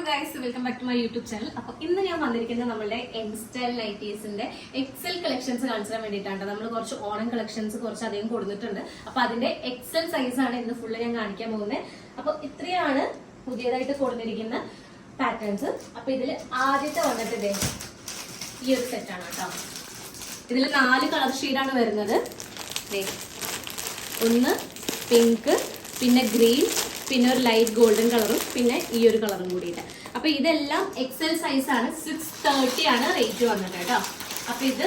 Guys, welcome back to my YouTube channel. അപ്പൊ ഇന്ന് ഞാൻ വന്നിരിക്കുന്നത് നമ്മുടെ എൻസ്റ്റൈൽ നൈറ്റീസിന്റെ എക്സൽ കളക്ഷൻസ് കാണിച്ചു തരാൻ വേണ്ടിയിട്ടാണ്. നമ്മൾ കുറച്ച് ഓണം കളക്ഷൻസ് കുറച്ച് അധികം കൊടുത്തിട്ടുണ്ട്. അപ്പൊ അതിന്റെ എക്സൽ സൈസ് ആണ് ഇന്ന് ഫുള്ള് ഞാൻ കാണിക്കാൻ പോകുന്നത്. അപ്പൊ ഇത്രയാണ് പുതിയതായിട്ട് കൊടുത്തിരിക്കുന്ന പാറ്റേൺസ്. അപ്പൊ ഇതിൽ ആദ്യത്തെ വന്നിട്ട് ഈ ഒരു സെറ്റാണ് കേട്ടോ. ഇതിൽ 4 കളർ ഷെയ്ഡാണ് വരുന്നത്. ഒന്ന് പിങ്ക്, പിന്നെ ഗ്രീൻ, പിന്നെ ഒരു ലൈറ്റ് ഗോൾഡൻ കളറും, പിന്നെ ഈ ഒരു കളറും കൂടിയിട്ട്. അപ്പൊ ഇതെല്ലാം എക്സൽ സൈസ് ആണ്. 630 ആണ് റേറ്റ് വന്നിട്ട് കേട്ടോ. അപ്പൊ ഇത്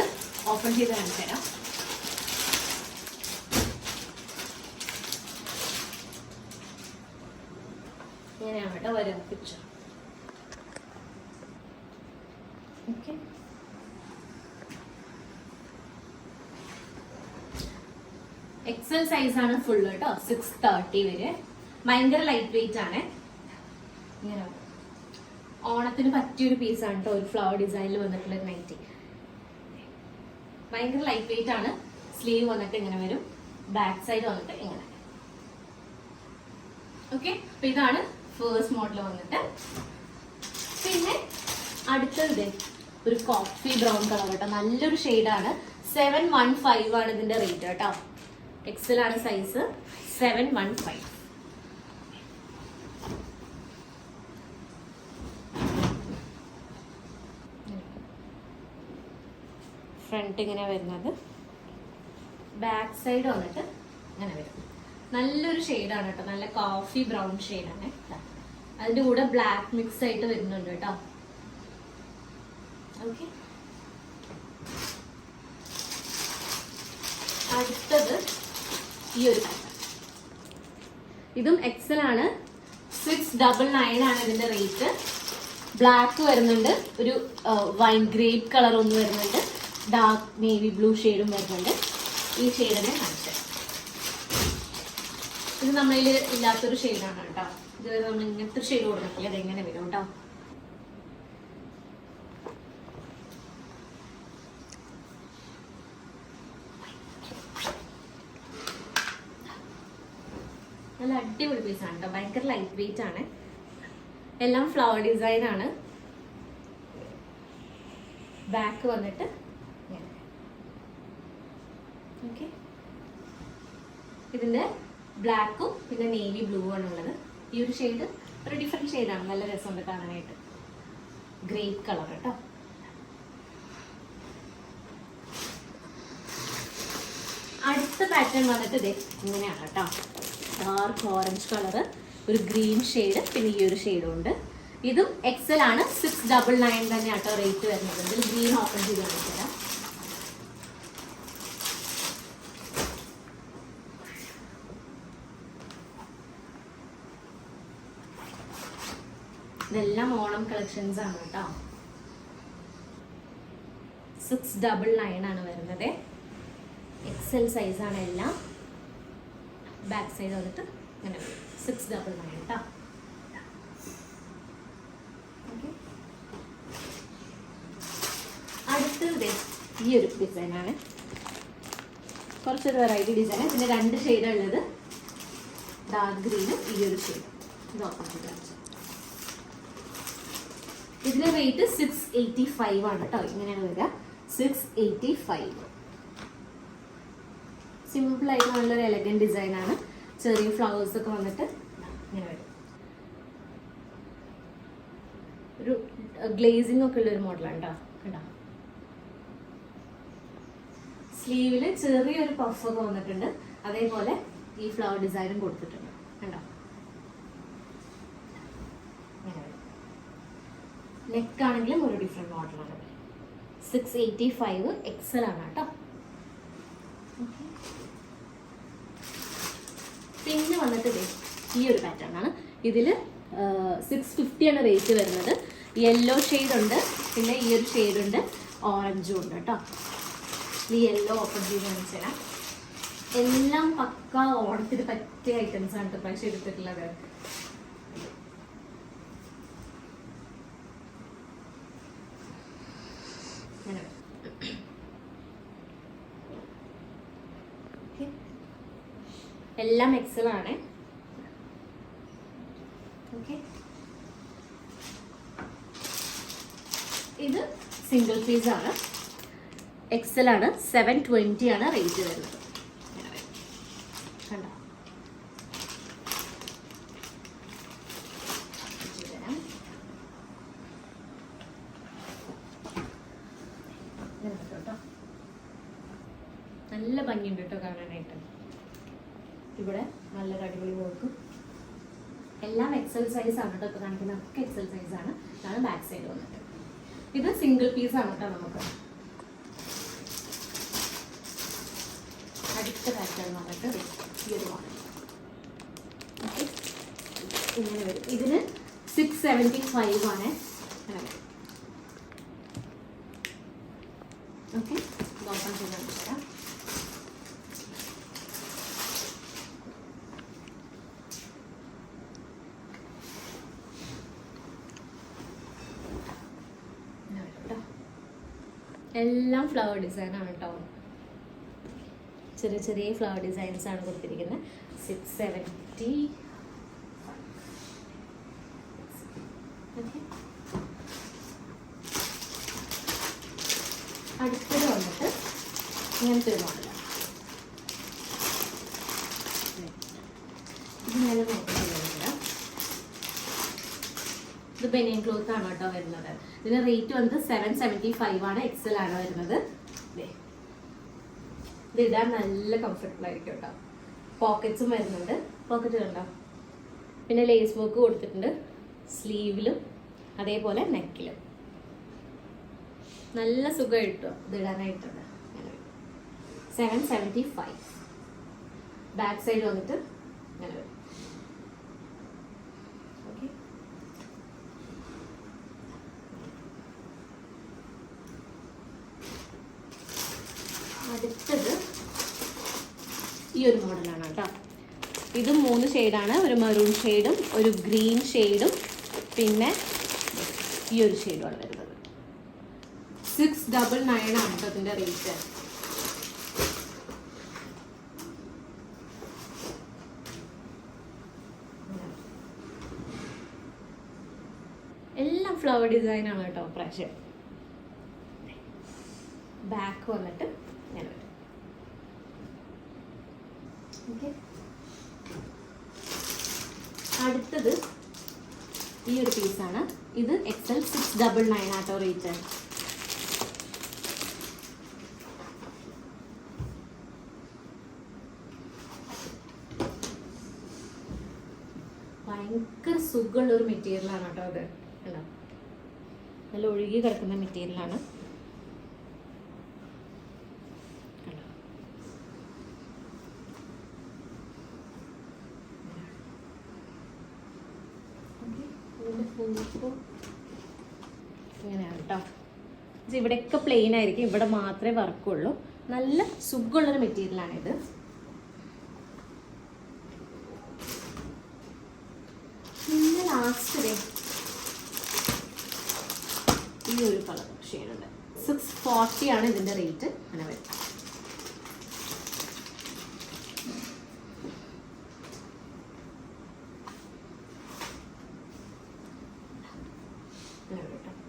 ഓപ്പൺ ചെയ്ത് കാണിച്ചു തരാം. ഇങ്ങനെയാണ് കേട്ടോ വരും പിക്ചർ. ഓക്കെ, എക്സൽ സൈസ് ആണ് ഫുൾ കേട്ടോ. 630 വരെ. ഭയങ്കര ലൈറ്റ് വെയിറ്റ് ആണ്. ഇങ്ങനെ ഓണത്തിന് പറ്റിയൊരു പീസാണ് കേട്ടോ. ഒരു ഫ്ലവർ ഡിസൈനിൽ വന്നിട്ടുള്ള നൈറ്റി. ഭയങ്കര ലൈറ്റ് വെയിറ്റ് ആണ്. സ്ലീവ് വന്നിട്ട് ഇങ്ങനെ വരും, ബാക്ക് സൈഡ് വന്നിട്ട് ഇങ്ങനെ. ഓക്കെ, അപ്പൊ ഇതാണ് ഫേസ്റ്റ് മോഡൽ വന്നിട്ട്. പിന്നെ അടുത്തത് ഒരു കോഫി ബ്രൗൺ കളർ കേട്ടോ. നല്ലൊരു ഷെയ്ഡാണ്. 715 ആണ് ഇതിന്റെ റേറ്റ് കേട്ടോ. എക്സൽ ആണ് സൈസ്. 715. ഫ്രണ്ട് ഇങ്ങനെ വരുന്നത്, ബാക്ക് സൈഡ് വന്നിട്ട് ഇങ്ങനെ വരും. നല്ലൊരു ഷെയ്ഡാണ് കേട്ടോ. നല്ല കോഫി ബ്രൗൺ ഷെയ്ഡാണ്. അതിന്റെ കൂടെ ബ്ലാക്ക് മിക്സ് ആയിട്ട് വരുന്നുണ്ട് കേട്ടോ. ഓക്കെ, അടുത്തത് ഈ ഒരു ഇതും എക്സൽ ആണ്. 699 ആണ് ഇതിന്റെ റേറ്റ്. ബ്ലാക്ക് വരുന്നുണ്ട്, ഒരു വൈൻ ഗ്രേപ്പ് കളർ ഒന്ന് വരുന്നുണ്ട്, ഡാർക്ക് നേവി ബ്ലൂ ഷെയ്ഡും വരുന്നുണ്ട്. ഈ ഷെയ്ഡ് തന്നെ കാണിച്ചത്. ഇത് നമ്മളിൽ ഇല്ലാത്തൊരു ഷെയ്ഡാണ് കേട്ടോ. ഇത് നമ്മൾ ഇങ്ങനത്തെ ഷെയ്ഡ് കൊടുക്കത്തില്ല. അതെങ്ങനെ വരും കേട്ടോ. നല്ല അടിപൊളി പീസാണ് കേട്ടോ. ഭയങ്കര ലൈറ്റ് വെയിറ്റ് ആണ്. എല്ലാം ഫ്ലവർ ഡിസൈൻ ആണ്. ബാക്ക് വന്നിട്ട് ഓക്കെ, ഇതിന്റെ ബ്ലാക്കും പിന്നെ നേവി ബ്ലൂ ആണ് ഉള്ളത്. ഈ ഒരു ഷെയ്ഡ് ഒരു ഡിഫറെന്റ് ഷെയ്ഡാണ്. നല്ല രസമുണ്ട് കാണാനായിട്ട്. ഗ്രേപ്പ് കളർ കേട്ടോ. അടുത്ത പാറ്റേൺ വന്നിട്ട് ഇങ്ങനെയാണ് കേട്ടോ. ഡാർക്ക് ഓറഞ്ച് കളർ, ഒരു ഗ്രീൻ ഷെയ്ഡ്, പിന്നെ ഈ ഒരു ഷെയ്ഡും ഉണ്ട്. ഇതും എക്സൽ ആണ്. 699 തന്നെ കേട്ടോ റേറ്റ് വരുന്നത്. ഇതിൽ ഗ്രീൻ ഓപ്പൺ ചെയ്ത് കാണിച്ചുതരാം. ഇതെല്ലാം ഓണം കളക്ഷൻസ് ആണ് കേട്ടോ. 699 ആണ് വരുന്നത്. എക്സൽ സൈസ് ആണ് എല്ലാം. ബാക്ക് സൈഡ് വന്നിട്ട് അങ്ങനെ 699 കേട്ടോ. അടുത്തത് ഈ ഒരു ഡിസൈനാണ്. കുറച്ചൊരു വെറൈറ്റി ഡിസൈൻ. പിന്നെ 2 ഷെയ്ഡാണ് ഉള്ളത്, ഡാർക്ക് ഗ്രീനും ഈ ഒരു ഷെയ്ഡ്. ഇത് ഓപ്പൺ ചെയ്ത് കാണിച്ചു. ഇതിന്റെ റേറ്റ് 685 ആണ് കേട്ടോ. ഇങ്ങനെയാണ് വരിക. 685. സിമ്പിൾ ആയിട്ട് നല്ലൊരു എലഗന്റ് ഡിസൈൻ ആണ്. ചെറിയ ഫ്ലവേഴ്സ് ഒക്കെ വന്നിട്ട് ഇങ്ങനെ വരും. ഒരു ഗ്ലേസിംഗ് ഒക്കെ ഉള്ള ഒരു മോഡലാണ് കേട്ടോ. കണ്ടോ, സ്ലീവില് ചെറിയൊരു പഫ് ഒക്കെ വന്നിട്ടുണ്ട്. അതേപോലെ ഈ ഫ്ലവർ ഡിസൈനും കൊടുത്തിട്ടുണ്ട്. കണ്ടോ, നെക്ക് ആണെങ്കിലും ഒരു ഡിഫറെന്റ് മോഡലാണ്. 685 എക്സൽ ആണ് കേട്ടോ. പിന്നെ വന്നിട്ട് ഈ ഒരു പാറ്റേൺ ആണ്. ഇതിൽ 650 ആണ് റേറ്റ് വരുന്നത്. യെല്ലോ ഷെയ്ഡ് ഉണ്ട്, പിന്നെ ഈ ഒരു ഷെയ്ഡ് ഉണ്ട്, ഓറഞ്ചും ഉണ്ട് കേട്ടോ. ഈ യെല്ലോ ഓപ്പൺ ചെയ്ത് കാണിച്ചു തരാം. എല്ലാം പക്ക ഓണത്തിന് പറ്റിയ ഐറ്റംസ് ആണ് പ്രാവശ്യം എടുത്തിട്ടുള്ളത്. എല്ലാം എക്സൽ ആണ്. ഓക്കെ, ഇത് സിംഗിൾ പീസ് ആണ്, എക്സൽ ആണ്, 720 ആണ് റേറ്റ് വരുന്നത്. കണ്ടോ? നല്ല ഭംഗിയുണ്ട് കേട്ടോ കാണാനായിട്ട്. ഇവിടെ നല്ലൊരു അടിപൊളി വർക്ക്. എല്ലാം എക്സൽ സൈസ് ആണ് കേട്ടോ. ഇപ്പോൾ കാണിക്കുന്ന ഒക്കെ എക്സൽ സൈസ് ആണ്. ഇതാണ് ബാക്ക് സൈഡ് വന്നിട്ട്. ഇത് സിംഗിൾ പീസ് ആണ് കേട്ടോ. നമുക്ക് അടുത്ത പാറ്റേൺ വന്നിട്ട് ഈ ഒരു മോഡൽ ഓക്കെ ഇങ്ങനെ വരും. ഇതിന് 675 ആണ്. ഓക്കെ ഓപ്പൺ ചെയ്യാൻ പറ്റാം. എല്ലാം ഫ്ലവർ ഡിസൈൻ ആണ് കേട്ടോ. ചെറിയ ചെറിയ ഫ്ലവർ ഡിസൈൻസ് ആണ് കൊടുത്തിരിക്കുന്നത്. 670. അടുത്തത് വന്നിട്ട് ഇങ്ങനത്തെ ഒരു മോഡലാണ്. ഇത് ഞാൻ നോക്കുന്നില്ല. ഇത് ബനിയൻ ക്ലോത്ത് ആണ് കേട്ടോ വരുന്നത്. ഇതിന് റേറ്റ് വന്നിട്ട് 775 ആണ്. എക്സൽ ആണ് വരുന്നത്. ഇത് ഇടാൻ നല്ല കംഫർട്ടബിൾ ആയിരിക്കും കേട്ടോ. പോക്കറ്റ്സും വരുന്നുണ്ട്. പോക്കറ്റ് കണ്ടോ? പിന്നെ ലേസ് വർക്ക് കൊടുത്തിട്ടുണ്ട് സ്ലീവിലും അതേപോലെ നെക്കിലും. നല്ല സുഖം കിട്ടും ഇത് ഇടാനായിട്ടുണ്ട്. 775. ബാക്ക് സൈഡ് വന്നിട്ട് ഇങ്ങനെ വരും. ഓക്കെ അടുത്തത് ഈ ഒരു മോഡലാണ് കേട്ടോ. ഇതും 3 ഷെയ്ഡാണ്. ഒരു മെറൂൺ ഷെയ്ഡും ഒരു ഗ്രീൻ ഷെയ്ഡും പിന്നെ ഈ ഒരു ഷെയ്ഡുമാണ് വരുന്നത്. 699 ആണ് കേട്ടോ ഇതിൻ്റെ റേറ്റ്. എല്ലാം ഫ്ലവർ ഡിസൈൻ ആണ് കേട്ടോ പ്രാവശ്യം. ബാക്ക് വന്നിട്ട് ഇങ്ങനെ വരും. ഓക്കെ അടുത്തത് ഈ ഒരു പീസാണ്. ഇത് എക്സൽ 699 ആട്ടോ റേറ്റ്. ഭയങ്കര സുഖമുള്ള ഒരു മെറ്റീരിയലാണ് കേട്ടോ അത്. അല്ലോ നല്ല ഒഴുകി കിടക്കുന്ന മെറ്റീരിയലാണ്. ഇങ്ങനെയാണ് കേട്ടോ. ഇവിടെയൊക്കെ പ്ലെയിൻ ആയിരിക്കും, ഇവിടെ മാത്രമേ വർക്കുള്ളൂ. നല്ല സുഖമുള്ളൊരു മെറ്റീരിയലാണിത്. പിന്നെ ലാസ്റ്റ് ഈ ഒരു കളർ ഷെയ്ഡുണ്ട്. 640 ആണ് ഇതിൻ്റെ റേറ്റ്. അങ്ങനെ വരും.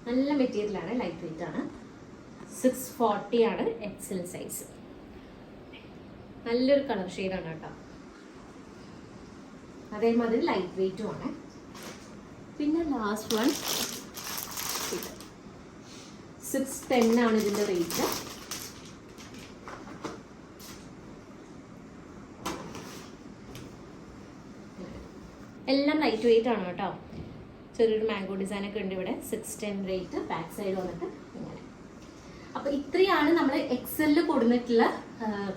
നല്ല മെറ്റീരിയലാണ്, ലൈറ്റ് വെയിറ്റ് ആണ്. 640 ആണ് എക്സൽ സൈസ്. നല്ലൊരു കളർ ഷെയ്ഡാണ് കേട്ടോ. അതേമാതിരി ലൈറ്റ് വെയിറ്റും ആണ്. പിന്നെ ലാസ്റ്റ് വൺ 610 ആണ് ഇതിൻ്റെ റേറ്റ്. എല്ലാം ലൈറ്റ് വെയിറ്റ് ആണ് കേട്ടോ. ചെറിയൊരു മാംഗോ ഡിസൈൻ ഒക്കെ ഉണ്ട് ഇവിടെ. 610 റേറ്റ്. ബാക്ക് സൈഡ് വന്നിട്ട് ഇങ്ങനെ. അപ്പോൾ ഇത്രയാണ് നമ്മൾ എക്സലിൽ കൊടുത്തിട്ടുള്ള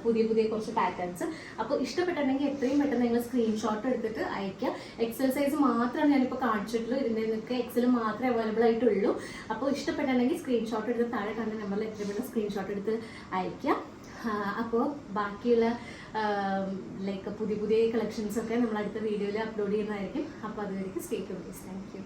പുതിയ പുതിയ കുറച്ച് പാറ്റേൺസ്. അപ്പോൾ ഇഷ്ടപ്പെട്ടിട്ടുണ്ടെങ്കിൽ എത്രയും പെട്ടെന്ന് നിങ്ങൾ സ്ക്രീൻഷോട്ട് എടുത്തിട്ട് അയക്കുക. എക്സൽ സൈസ് മാത്രമാണ് ഞാനിപ്പോൾ കാണിച്ചിട്ടുള്ളൂ. ഇതിൻ്റെ നിന്നൊക്കെ എക്സൽ മാത്രമേ അവൈലബിൾ ആയിട്ടുള്ളൂ. അപ്പോൾ ഇഷ്ടപ്പെട്ടിട്ടുണ്ടെങ്കിൽ സ്ക്രീൻഷോട്ട് എടുത്ത് താഴെ കണ്ട നമ്പറിൽ എത്രയും പെട്ടെന്ന് സ്ക്രീൻഷോട്ട് എടുത്ത് അയക്കുക. അപ്പോൾ ബാക്കിയുള്ള ലൈക്ക് പുതിയ പുതിയ കളക്ഷൻസൊക്കെ നമ്മൾ അടുത്ത വീഡിയോയിൽ അപ്ലോഡ് ചെയ്യുന്നതായിരിക്കും. അപ്പോൾ അതുവരെയ്ക്ക് സ്റ്റേ ട്യൂൺഡ്. Thank you.